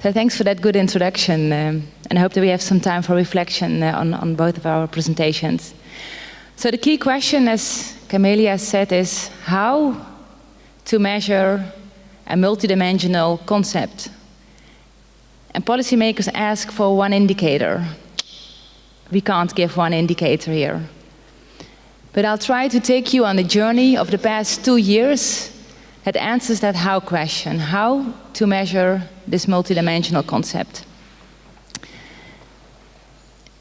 So thanks for that good introduction, and I hope that we have some time for reflection on both of our presentations. So the key question, as Camelia said, is how to measure a multidimensional concept. And policymakers ask for one indicator. We can't give one indicator here. But I'll try to take you on the journey of the past 2 years that answers that how question, how to measure this multidimensional concept.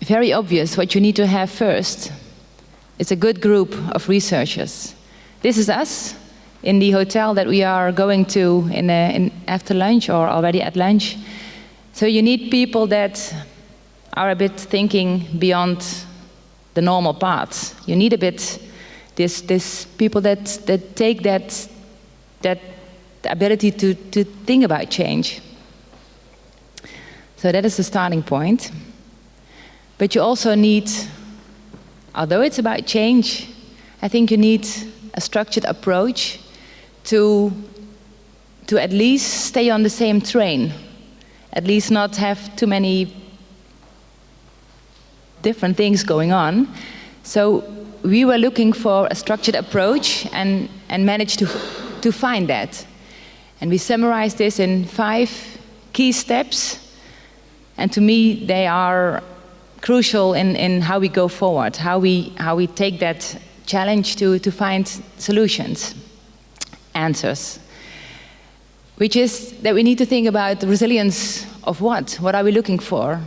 Very obvious, what you need to have first is a good group of researchers. This is us in the hotel that we are going to in after lunch or already at lunch. So you need people that are a bit thinking beyond the normal paths. You need a bit this people that take that ability to think about change. So that is the starting point. But you also need, although it's about change, I think you need a structured approach to at least stay on the same train, at least not have too many different things going on. So we were looking for a structured approach and managed to find that. And we summarized this in 5 key steps. And to me, they are crucial in how we go forward, how we take that challenge to find solutions, answers. Which is that we need to think about the resilience of what? What are we looking for?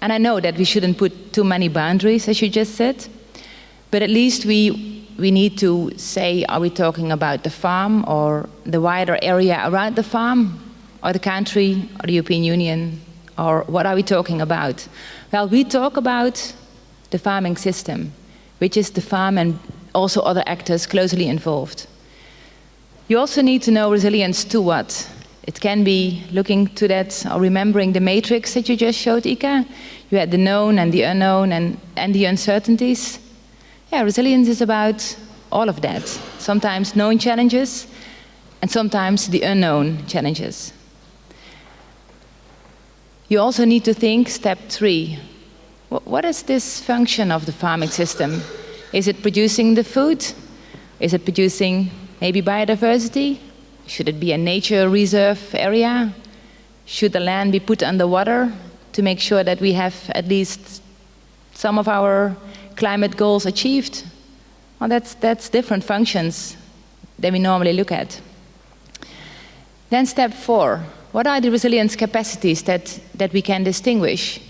And I know that we shouldn't put too many boundaries, as you just said, but at least we need to say, are we talking about the farm or the wider area around the farm, or the country, or the European Union, or what are we talking about? Well, we talk about the farming system, which is the farm and also other actors closely involved. You also need to know resilience to what? It can be looking to that, or remembering the matrix that you just showed, Ika. You had the known and the unknown and the uncertainties. Yeah, resilience is about all of that. Sometimes known challenges, and sometimes the unknown challenges. You also need to think, step 3, what is this function of the farming system? Is it producing the food? Is it producing maybe biodiversity? Should it be a nature reserve area? Should the land be put underwater to make sure that we have at least some of our climate goals achieved? Well, that's different functions than we normally look at. Then step 4, what are the resilience capacities that we can distinguish?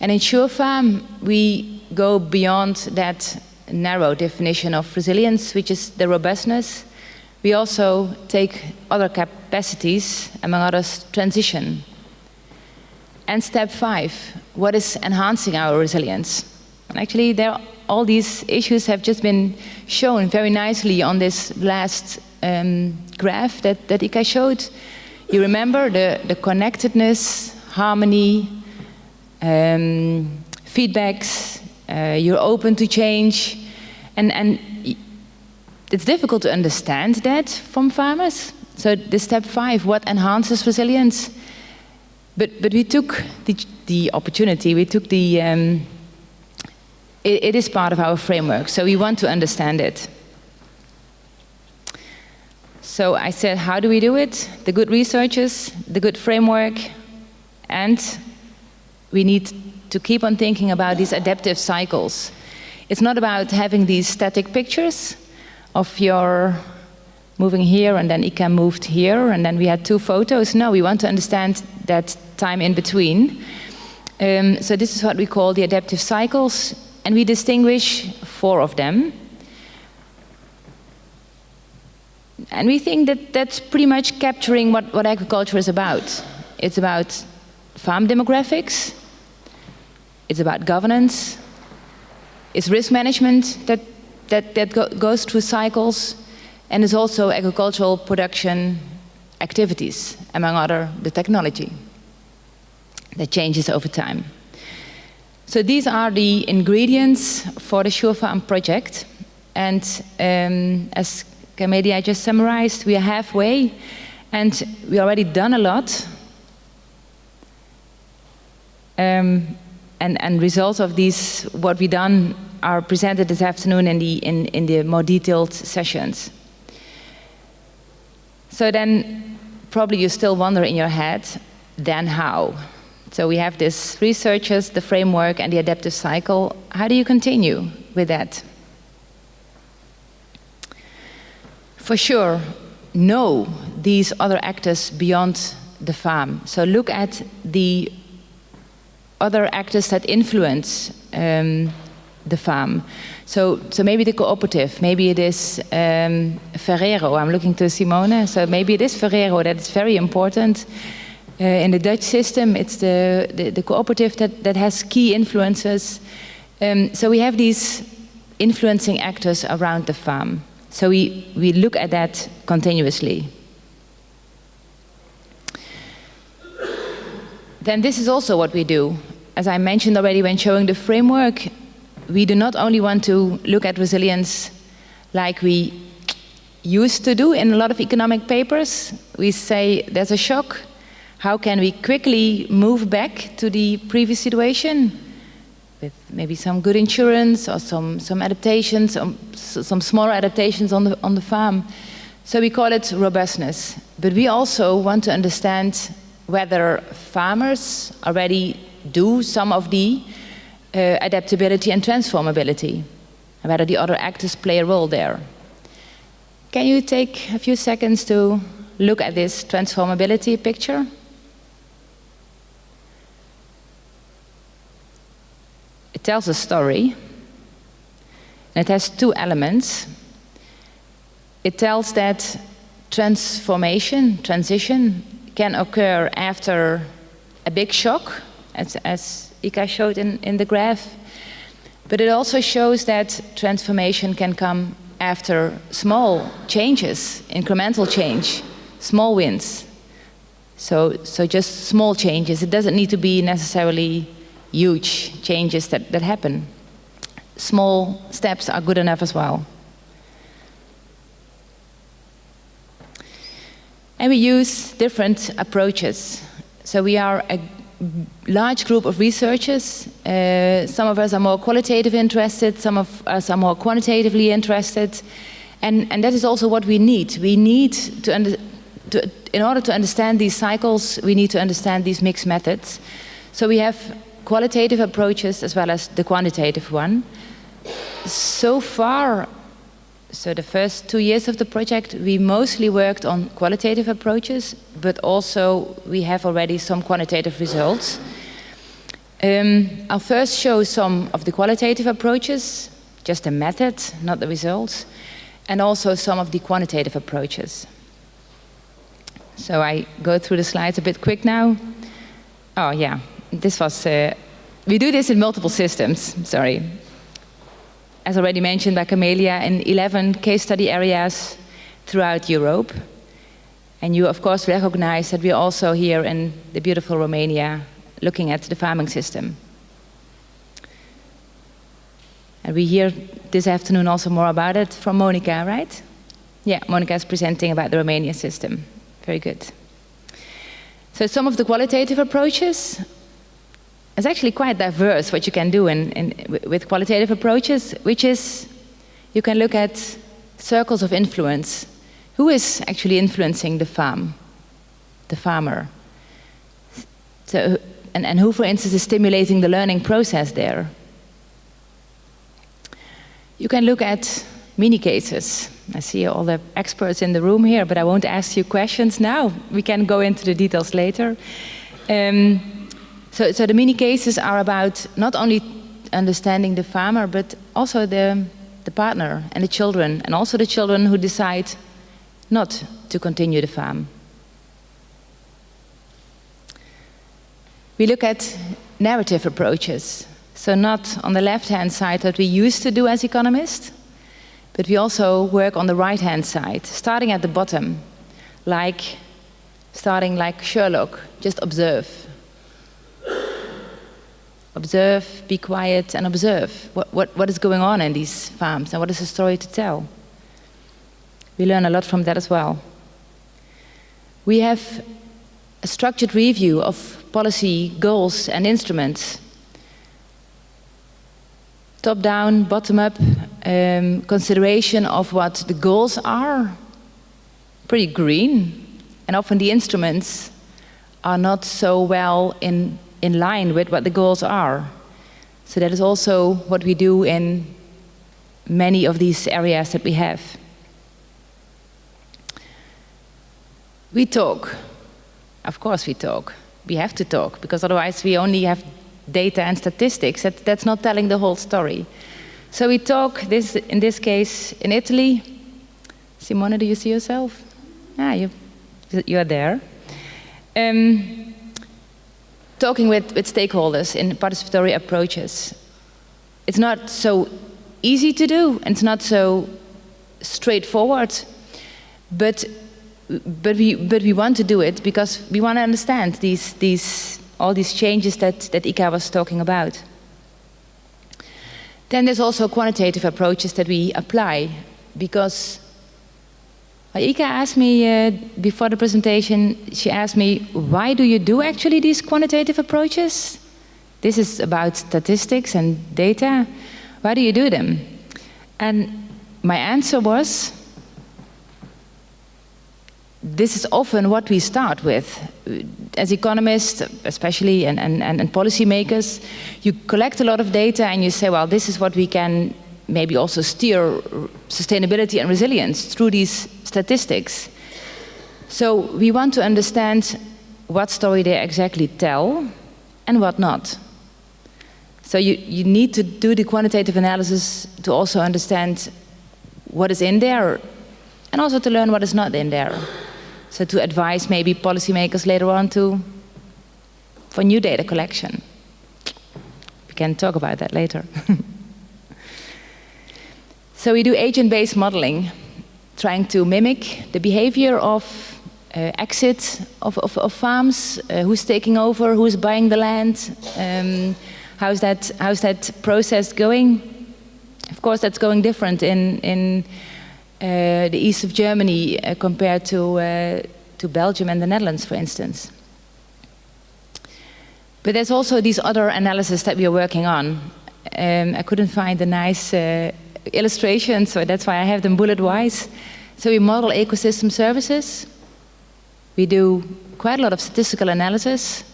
And in Surefarm, we go beyond that narrow definition of resilience, which is the robustness. We also take other capacities, among others, transition. And step 5, what is enhancing our resilience? And actually, all these issues have just been shown very nicely on this last graph that Ika showed. You remember the connectedness, harmony, feedbacks, you're open to change, and it's difficult to understand that from farmers. So the step 5, what enhances resilience? But we took the opportunity, we took the, it is part of our framework, so we want to understand it. So I said, how do we do it? The good researchers, the good framework, and we need to keep on thinking about these adaptive cycles. It's not about having these static pictures of your moving here and then Ika moved here and then we had 2 photos. No, we want to understand that time in between. So this is what we call the adaptive cycles, and we distinguish 4 of them. And we think that that's pretty much capturing what agriculture is about. It's about farm demographics, it's about governance, it's risk management that goes through cycles, and it's also agricultural production activities, among other, the technology that changes over time. So these are the ingredients for the Surefarm project, and as Camelia just summarized, we are halfway, and we already done a lot, And results of these, what we done, are presented this afternoon in the more detailed sessions. So then, probably you still wonder in your head, then how? So we have this researchers, the framework, and the adaptive cycle. How do you continue with that? For sure, know these other actors beyond the farm. So look at the other actors that influence the farm. So maybe the cooperative, maybe it is Ferrero. I'm looking to Simone. So maybe it is Ferrero that is very important. In the Dutch system, it's the cooperative that has key influences. So we have these influencing actors around the farm. So we look at that continuously. Then this is also what we do. As I mentioned already when showing the framework, we do not only want to look at resilience like we used to do in a lot of economic papers. We say there's a shock. How can we quickly move back to the previous situation with maybe some good insurance or some adaptations, some smaller adaptations on the farm? So we call it robustness. But we also want to understand whether farmers already do some of the adaptability and transformability, and whether the other actors play a role there. Can you take a few seconds to look at this transformability picture? It tells a story, and it has two elements. It tells that transformation, transition, can occur after a big shock, as Ika showed in the graph. But it also shows that transformation can come after small changes, incremental change, small wins. So just small changes. It doesn't need to be necessarily huge changes that happen. Small steps are good enough as well. And we use different approaches. So we are a large group of researchers. Some of us are more qualitative interested, some of us are more quantitatively interested. And that is also what we need. We need in order to understand these cycles, we need to understand these mixed methods. So we have qualitative approaches as well as the quantitative one. So far, so the first 2 years of the project, we mostly worked on qualitative approaches, but also we have already some quantitative results. I'll first show some of the qualitative approaches, just the method, not the results, and also some of the quantitative approaches. So I go through the slides a bit quick now. Oh yeah, this was, we do this in multiple systems, sorry. As already mentioned by Camelia, in 11 case study areas throughout Europe. And you, of course, recognize that we're also here in the beautiful Romania looking at the farming system. And we hear this afternoon also more about it from Monica, right? Yeah, Monica is presenting about the Romanian system. Very good. So some of the qualitative approaches, it's actually quite diverse what you can do with qualitative approaches, which is you can look at circles of influence. Who is actually influencing the farm, the farmer? So, and who, for instance, is stimulating the learning process there? You can look at mini cases. I see all the experts in the room here, but I won't ask you questions now. We can go into the details later. So the mini cases are about not only understanding the farmer, but also the partner and the children, and also the children who decide not to continue the farm. We look at narrative approaches. So not on the left-hand side that we used to do as economists, but we also work on the right-hand side, starting at the bottom, starting like Sherlock, just observe. Observe, be quiet, and observe what is going on in these farms and what is the story to tell. We learn a lot from that as well. We have a structured review of policy goals and instruments. Top-down, bottom-up consideration of what the goals are, pretty green, and often the instruments are not so well in line with what the goals are. So that is also what we do in many of these areas that we have. We talk. Of course we talk. We have to talk, because otherwise we only have data and statistics. That's not telling the whole story. So we talk, in this case, in Italy. Simone, do you see yourself? Ah, you are there. Talking with stakeholders in participatory approaches. It's not so easy to do, and it's not so straightforward, but we want to do it because we want to understand all these changes that Ika was talking about. Then there's also quantitative approaches that we apply, because Ika asked me before the presentation, she asked me, why do you do actually these quantitative approaches? This is about statistics and data. Why do you do them? And my answer was, this is often what we start with. As economists, especially, and policymakers, you collect a lot of data and you say, well, this is what we can maybe also steer sustainability and resilience through these statistics. So we want to understand what story they exactly tell and what not. So you need to do the quantitative analysis to also understand what is in there and also to learn what is not in there. So to advise maybe policymakers later on for new data collection. We can talk about that later. So we do agent-based modeling, trying to mimic the behavior of exit of farms, who's taking over, who's buying the land, how's that process going. Of course, that's going different in the east of Germany compared to Belgium and the Netherlands, for instance. But there's also these other analyses that we are working on. I couldn't find a nice illustration, so that's why I have them bullet-wise. So we model ecosystem services. We do quite a lot of statistical analysis.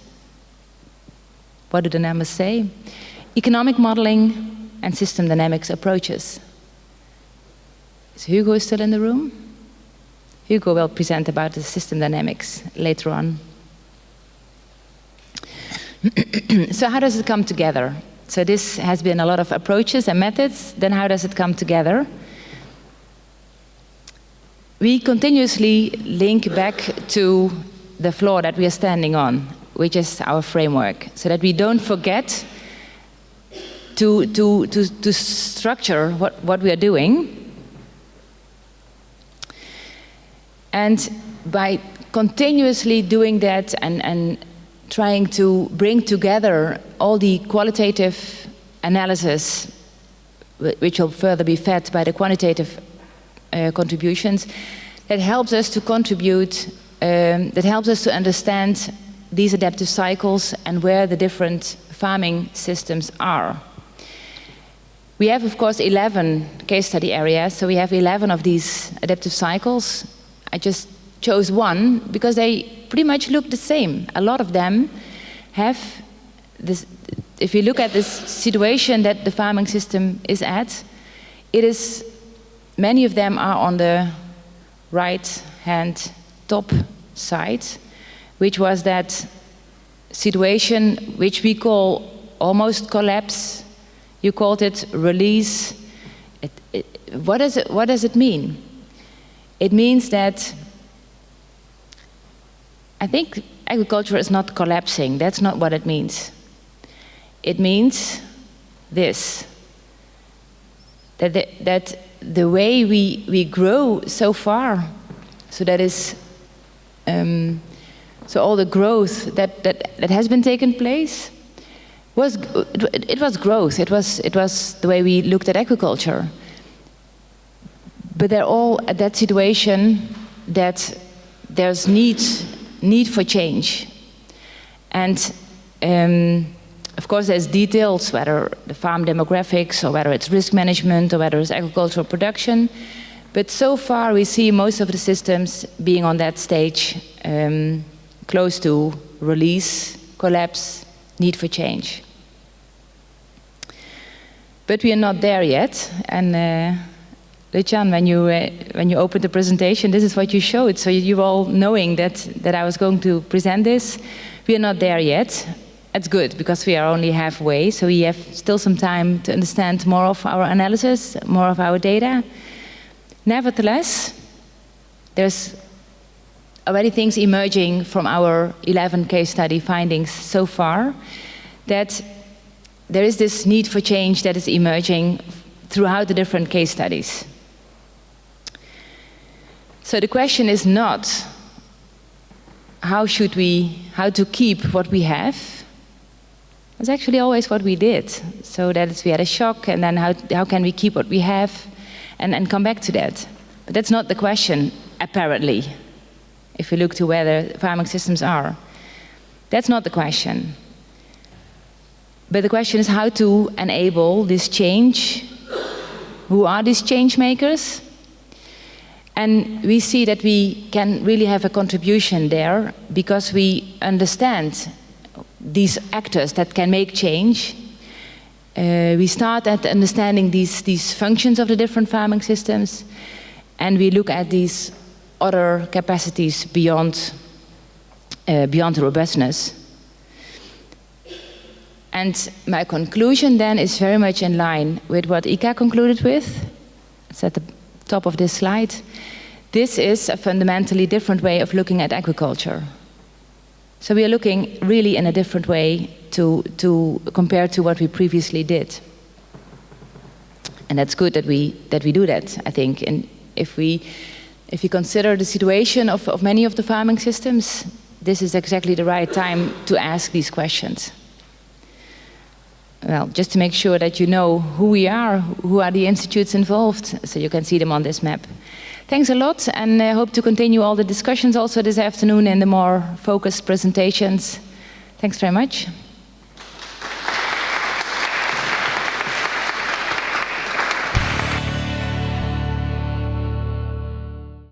What do the numbers say? Economic modeling and system dynamics approaches. Is Hugo still in the room? Hugo will present about the system dynamics later on. So how does it come together? So this has been a lot of approaches and methods. Then how does it come together? We continuously link back to the floor that we are standing on, which is our framework, so that we don't forget to structure what we are doing. And by continuously doing that and trying to bring together all the qualitative analysis, which will further be fed by the quantitative contributions, that helps us to contribute, that helps us to understand these adaptive cycles and where the different farming systems are. We have, of course, 11 case study areas, so we have 11 of these adaptive cycles. I just chose one because they pretty much look the same. A lot of them have this. If you look at this situation that the farming system is at, many of them are on the right-hand top side, which was that situation which we call almost collapse. You called it release. What does it mean? It means that I think agriculture is not collapsing. That's not what it means. It means this, that the way we grow so far, so that is, so all the growth that has been taken place, it was growth. It was the way we looked at agriculture. But they're all at that situation that there's need need for change. And of course there's details, whether the farm demographics, or whether it's risk management, or whether it's agricultural production. But so far we see most of the systems being on that stage, close to release, collapse, need for change. But we are not there yet, and Luchan, when you opened the presentation, this is what you showed, so you all knowing that I was going to present this. We are not there yet. That's good, because we are only halfway, so we have still some time to understand more of our analysis, more of our data. Nevertheless, there's already things emerging from our 11 case study findings so far, that there is this need for change that is emerging throughout the different case studies. So the question is not how to keep what we have. It's actually always what we did. So that is, we had a shock, and then how can we keep what we have, and come back to that. But that's not the question, apparently, if you look to where the farming systems are. That's not the question. But the question is how to enable this change. Who are these change makers? And we see that we can really have a contribution there, because we understand these actors that can make change. We start at understanding these functions of the different farming systems, and we look at these other capacities beyond robustness. And my conclusion then is very much in line with what Ika concluded with. It's at the top of this slide. This is a fundamentally different way of looking at agriculture. So we are looking really in a different way to compare to what we previously did. And that's good that we do that, I think. And if we consider the situation of many of the farming systems, this is exactly the right time to ask these questions. Well, just to make sure that you know who we are, who are the institutes involved, so you can see them on this map. Thanks a lot, and I hope to continue all the discussions also this afternoon in the more focused presentations. Thanks very much.